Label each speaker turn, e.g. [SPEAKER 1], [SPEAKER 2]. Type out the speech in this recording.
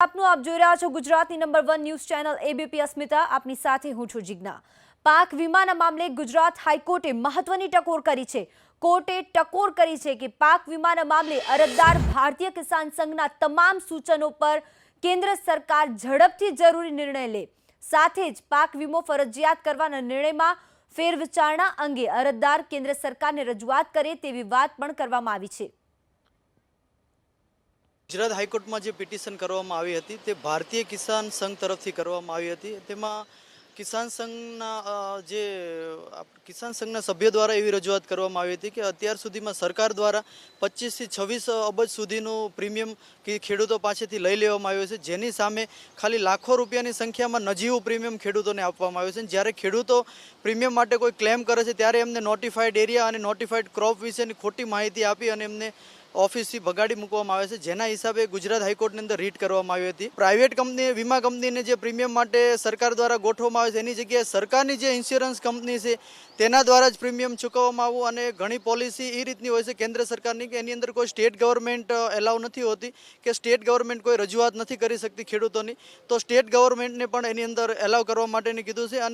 [SPEAKER 1] આપનું આપ જોઈ રહ્યા છો ગુજરાતની નંબર 1 ન્યૂઝ ચેનલ એબીપી અસ્મિતા આપની સાથે હું છું જિજ્ઞા। પાક વીમાના મામલે ગુજરાત હાઈકોર્ટે મહત્વની ટકોર કરી છે। કોર્ટે ટકોર કરી છે કે પાક વીમાના મામલે અરજદાર ભારતીય કિસાન સંઘના તમામ સૂચનો પર કેન્દ્ર સરકાર ઝડપથી જરૂરી નિર્ણય લે। સાથે જ પાક વીમો ફરજિયાત કરવાના નિર્ણયમાં ફેરવિચારણા અંગે અરજદાર કેન્દ્ર સરકારને રજૂઆત કરે તેવી વાત પણ કરવામાં આવી છે।
[SPEAKER 2] गुजरात हाईकोर्ट में जो पिटिशन करवामां आवी हती ते भारतीय किसान संघ तरफथी करवामां आवी हती। तेमां किसान संघना जे किसान संघना सभ्य द्वारा एवी रजूआत करवामां आवी हती के अत्यार सुधीमां सरकार द्वारा 25 થી 26 अबज सुधीनुं प्रीमियम खेडूतो पासेथी लई लेवामां आव्युं छे, जेनी सामे खाली लाखों रूपियानी संख्यामां नजीवुं प्रीमियम खेडूतोने आपवामां आव्युं छे। ज्यारे खेडूतो प्रीमियम माटे कोई क्लेम करे छे त्यारे एमने नोटिफाइड एरिया अने नोटिफाइड क्रॉप विशेनी खोटी माहिती आपी अने एमने ऑफिसथी भगाड़ी मूकवामां आवे छे, जेना हिसाबे गुजरात हाईकोर्टनी अंदर रीट करवामां आवी हती। प्राइवेट कंपनी वीमा कंपनीने जे प्रीमियम माटे सरकार द्वारा गोठववामां आवे छे एनी जग्याए सरकारनी जे इन्श्योरन्स कंपनी छे तेना द्वारा ज प्रीमियम चूकववामां आवुं अने घणी पॉलिसी ए रीतनी होय छे केंद्र सरकारनी के एनी अंदर कोई स्टेट गवर्नमेंट एलाउ नथी होती के स्टेट गवर्नमेंट कोई रजूआत नथी करी शकती खेडूतोनी, तो स्टेट गवर्नमेंटने पण एनी अंदर एलाउ करवा माटेनी कीधुं छे।